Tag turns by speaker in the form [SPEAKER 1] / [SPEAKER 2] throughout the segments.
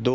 [SPEAKER 1] 2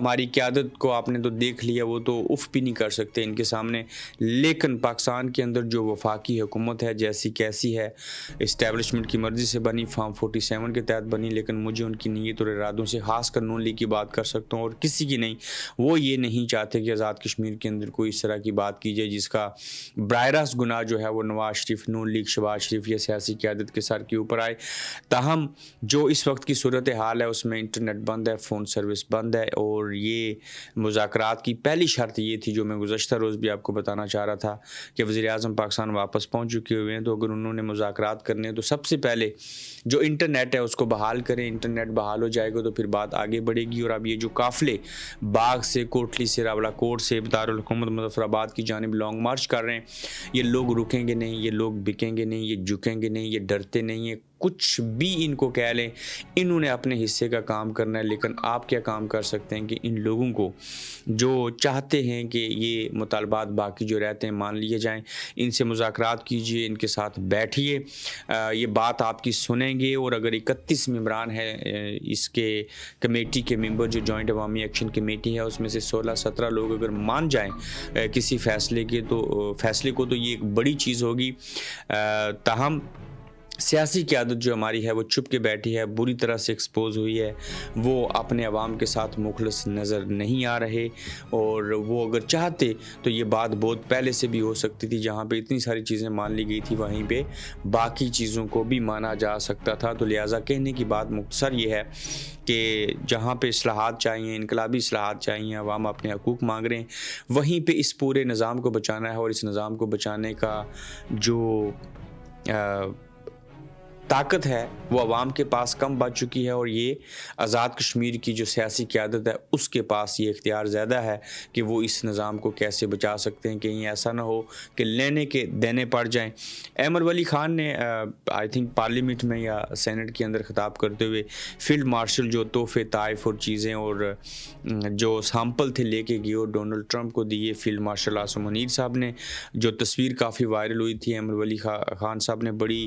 [SPEAKER 1] ہماری قیادت کو آپ نے تو دیکھ لیا، وہ تو اف بھی نہیں کر سکتے ان کے سامنے، لیکن پاکستان کے اندر جو وفاقی حکومت ہے جیسی کیسی ہے، اسٹیبلشمنٹ کی مرضی سے بنی، فارم 47 کے تحت بنی، لیکن مجھے ان کی نیت اور ارادوں سے خاص کر نون لیگ کی بات کر سکتا ہوں اور کسی کی نہیں، وہ یہ نہیں چاہتے کہ آزاد کشمیر کے اندر کوئی اس طرح کی بات کی جائے جس کا براہ راست گناہ جو ہے وہ نواز شریف، نون لیگ، شہباز شریف یا سیاسی قیادت کے سر کے اوپر آئے۔ تاہم جو اس وقت کی صورتحال ہے اس میں انٹرنیٹ بند ہے، فون سروس بند ہے، اور یہ مذاکرات کی پہلی شرط یہ تھی جو میں گزشتہ روز بھی آپ کو بتانا چاہ رہا تھا کہ وزیر اعظم پاکستان واپس پہنچ چکے ہوئے ہیں، تو اگر انہوں نے مذاکرات کرنے ہیں تو سب سے پہلے جو انٹرنیٹ ہے اس کو بحال کریں۔ انٹرنیٹ بحال ہو جائے گا تو پھر بات آگے بڑھے گی، اور اب یہ جو قافلے باغ سے، کوٹلی سے، راولا کوٹ سے دارالحکومت مظفر آباد کی جانب لانگ مارچ کر رہے ہیں، یہ لوگ رکیں گے نہیں، یہ لوگ بکیں گے نہیں، یہ جھکیں گے نہیں، یہ ڈرتے نہیں ہیں، کچھ بھی ان کو کہہ لیں، انہوں نے اپنے حصے کا کام کرنا ہے۔ لیکن آپ کیا کام کر سکتے ہیں کہ ان لوگوں کو جو چاہتے ہیں کہ یہ مطالبات باقی جو رہتے ہیں مان لیے جائیں، ان سے مذاکرات کیجئے، ان کے ساتھ بیٹھیے، یہ بات آپ کی سنیں گے، اور اگر 31 ممبران ہیں اس کے کمیٹی کے ممبر جو جوائنٹ عوامی ایکشن کمیٹی ہے، اس میں سے 16-17 لوگ اگر مان جائیں کسی فیصلے کو تو یہ ایک بڑی چیز ہوگی۔ تاہم سیاسی قیادت جو ہماری ہے وہ چھپ کے بیٹھی ہے، بری طرح سے ایکسپوز ہوئی ہے، وہ اپنے عوام کے ساتھ مخلص نظر نہیں آ رہے، اور وہ اگر چاہتے تو یہ بات بہت پہلے سے بھی ہو سکتی تھی، جہاں پہ اتنی ساری چیزیں مان لی گئی تھی وہیں پہ باقی چیزوں کو بھی مانا جا سکتا تھا۔ تو لہٰذا کہنے کی بات مختصر یہ ہے کہ جہاں پہ اصلاحات چاہیے، انقلابی اصلاحات چاہیے، عوام اپنے حقوق مانگ رہے ہیں، وہیں پہ اس پورے نظام کو بچانا ہے، اور اس نظام کو بچانے کا جو طاقت ہے وہ عوام کے پاس کم بچ چکی ہے، اور یہ آزاد کشمیر کی جو سیاسی قیادت ہے اس کے پاس یہ اختیار زیادہ ہے کہ وہ اس نظام کو کیسے بچا سکتے ہیں، کہیں ایسا نہ ہو کہ لینے کے دینے پڑ جائیں۔ احمد ولی خان نے آئی تھنک پارلیمنٹ میں یا سینٹ کے اندر خطاب کرتے ہوئے فیلڈ مارشل جو تحفے، طائف اور چیزیں اور جو سیمپل تھے لے کے گئے اور ڈونلڈ ٹرمپ کو دیے، فیلڈ مارشل عاصم منیر صاحب نے، جو تصویر کافی وائرل ہوئی تھی، احمد ولی خان صاحب نے بڑی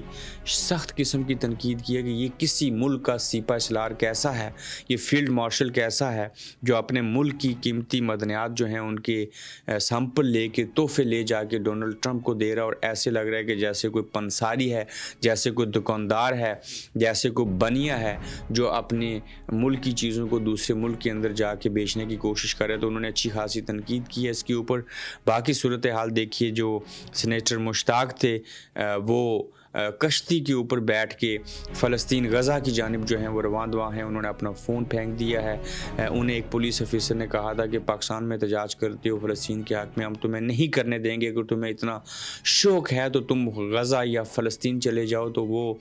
[SPEAKER 1] سخت قسم کی تنقید کی ہے کہ یہ کسی ملک کا سپاہ سالار کیسا ہے، یہ فیلڈ مارشل کیسا ہے جو اپنے ملک کی قیمتی معدنیات جو ہیں ان کے سیمپل لے کے، تحفے لے جا کے ڈونلڈ ٹرمپ کو دے رہا، اور ایسے لگ رہا ہے کہ جیسے کوئی پنساری ہے، جیسے کوئی دکاندار ہے، جیسے کوئی بنیا ہے جو اپنے ملک کی چیزوں کو دوسرے ملک کے اندر جا کے بیچنے کی کوشش کرے۔ تو انہوں نے اچھی خاصی تنقید کی ہے اس کے اوپر۔ باقی صورتحال دیکھیے، جو سینیٹر مشتاق تھے وہ کشتی کے اوپر بیٹھ کے فلسطین غزہ کی جانب جو ہیں وہ رواں دواں ہیں، انہوں نے اپنا فون پھینک دیا ہے۔ انہیں ایک پولیس افیسر نے کہا تھا کہ پاکستان میں احتجاج کرتے ہو فلسطین کے حق میں، ہم تمہیں نہیں کرنے دیں گے، اگر تمہیں اتنا شوق ہے تو تم غزہ یا فلسطین چلے جاؤ۔ تو وہ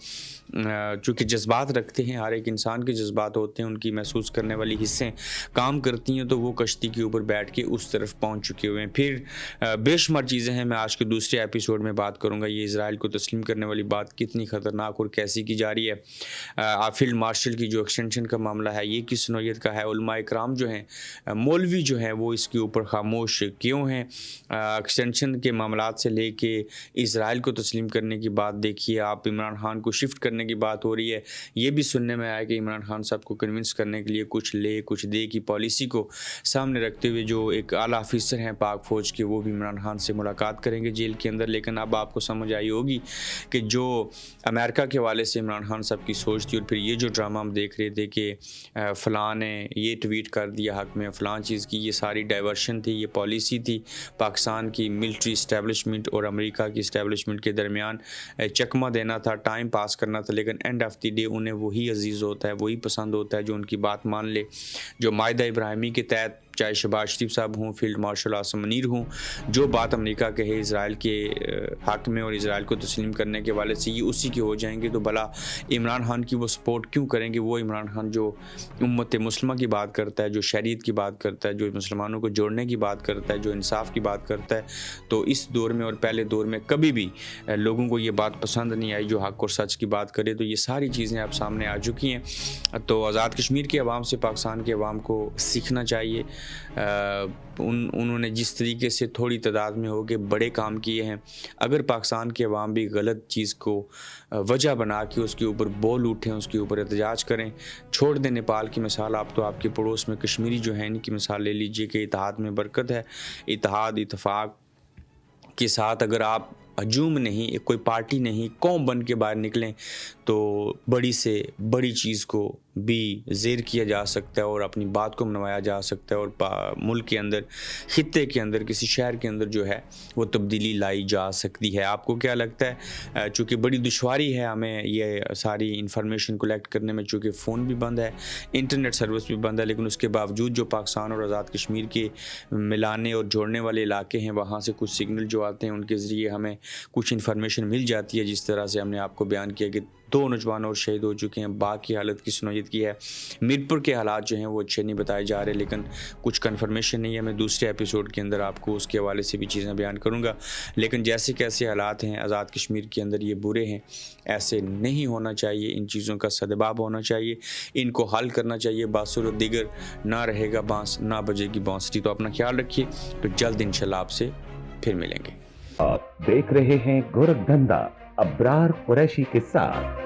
[SPEAKER 1] چونکہ جذبات رکھتے ہیں، ہر ایک انسان کے جذبات ہوتے ہیں، ان کی محسوس کرنے والی حصیں کام کرتی ہیں، تو وہ کشتی کے اوپر بیٹھ کے اس طرف پہنچ چکے ہوئے ہیں۔ پھر بے شمار چیزیں ہیں، میں آج کے دوسرے ایپیسوڈ میں بات کروں گا، یہ اسرائیل کو تسلیم کرنے والی بات کتنی خطرناک اور کیسی کی جا رہی ہے۔ فیلڈ مارشل کی جو ایکسٹینشن کا معاملہ ہے یہ کس نوعیت کا ہے، علماء اکرام جو ہیں، مولوی جو ہیں، وہ اس کے اوپر خاموش کیوں ہیں۔ ایکسٹینشن کے معاملات سے لے کے اسرائیل کو تسلیم کرنے کی بات دیکھیے آپ، عمران خان کو شفٹ کرنے کی بات ہو رہی ہے، یہ بھی سننے میں آیا کہ عمران خان صاحب کو کنونس کرنے کے لیے کچھ لے کچھ دے کی پالیسی کو سامنے رکھتے ہوئے جو ایک اعلیٰ افیسر ہیں پاک فوج کے، وہ بھی عمران خان سے ملاقات کریں گے جیل کے اندر۔ لیکن اب آپ کو سمجھ آئی ہوگی کہ جو امریکہ کے حوالے سے عمران خان صاحب کی سوچ تھی، اور پھر یہ جو ڈرامہ ہم دیکھ رہے تھے کہ فلاں نے یہ ٹویٹ کر دیا حق میں فلاں چیز کی، یہ ساری ڈائیورشن تھی، یہ پالیسی تھی پاکستان کی ملٹری اسٹیبلشمنٹ اور امریکہ کی اسٹیبلشمنٹ کے درمیان، چکمہ دینا تھا، ٹائم پاس کرنا تھا۔ لیکن اینڈ آف دی ڈے انہیں وہی عزیز ہوتا ہے، وہی پسند ہوتا ہے جو ان کی بات مان لے، جو معاہدہ ابراہیمی کے تحت چاہے شہباز شریف صاحب ہوں، فیلڈ مارشل عاصم منیر ہوں، جو بات امریکہ کہے اسرائیل کے حق میں اور اسرائیل کو تسلیم کرنے کے والے سے یہ اسی کے ہو جائیں گے، تو بھلا عمران خان کی وہ سپورٹ کیوں کریں گے؟ وہ عمران خان جو امت مسلمہ کی بات کرتا ہے، جو شریعت کی بات کرتا ہے، جو مسلمانوں کو جوڑنے کی بات کرتا ہے، جو انصاف کی بات کرتا ہے، تو اس دور میں اور پہلے دور میں کبھی بھی لوگوں کو یہ بات پسند نہیں آئی جو حق اور سچ کی بات کرے۔ تو یہ ساری چیزیں اب سامنے آ چکی ہیں۔ تو آزاد کشمیر کے عوام سے پاکستان کے عوام کو سیکھنا چاہیے، انہوں نے جس طریقے سے تھوڑی تعداد میں ہو کے بڑے کام کیے ہیں، اگر پاکستان کے عوام بھی غلط چیز کو وجہ بنا کے اس کے اوپر بول اٹھیں، اس کے اوپر احتجاج کریں، چھوڑ دیں نیپال کی مثال، آپ تو آپ کے پڑوس میں کشمیری جو ہیں ان کی مثال لے لیجئے کہ اتحاد میں برکت ہے، اتحاد اتفاق کے ساتھ اگر آپ ہجوم نہیں، کوئی پارٹی نہیں، قوم بن کے باہر نکلیں تو بڑی سے بڑی چیز کو بھی زیر کیا جا سکتا ہے اور اپنی بات کو منوایا جا سکتا ہے، اور ملک کے اندر، خطے کے اندر، کسی شہر کے اندر جو ہے وہ تبدیلی لائی جا سکتی ہے۔ آپ کو کیا لگتا ہے؟ چونکہ بڑی دشواری ہے ہمیں یہ ساری انفارمیشن کلیکٹ کرنے میں، چونکہ فون بھی بند ہے، انٹرنیٹ سروس بھی بند ہے، لیکن اس کے باوجود جو پاکستان اور آزاد کشمیر کے ملانے اور جوڑنے والے علاقے ہیں، وہاں سے کچھ سگنل جو آتے ہیں ان کے ذریعے ہمیں کچھ انفارمیشن مل جاتی ہے، جس طرح سے ہم نے آپ کو بیان کیا کہ 2 نوجوان اور شہید ہو چکے ہیں، باقی حالت کس نوعیت کی ہے۔ میرپور کے حالات جو ہیں وہ اچھے نہیں بتائے جا رہے، لیکن کچھ کنفرمیشن نہیں ہے، میں دوسرے ایپیسوڈ کے اندر آپ کو اس کے حوالے سے بھی چیزیں بیان کروں گا۔ لیکن جیسے کیسے حالات ہیں آزاد کشمیر کے اندر یہ برے ہیں، ایسے نہیں ہونا چاہیے، ان چیزوں کا سدباب ہونا چاہیے، ان کو حل کرنا چاہیے، باصر و دیگر نہ رہے گا بانس، نہ بجے گی بانسری۔ تو اپنا خیال رکھیے، تو جلد انشاءاللہ آپ سے پھر ملیں گے۔
[SPEAKER 2] آپ دیکھ رہے ہیں گورکھ دھندا ابرار قریشی کے ساتھ۔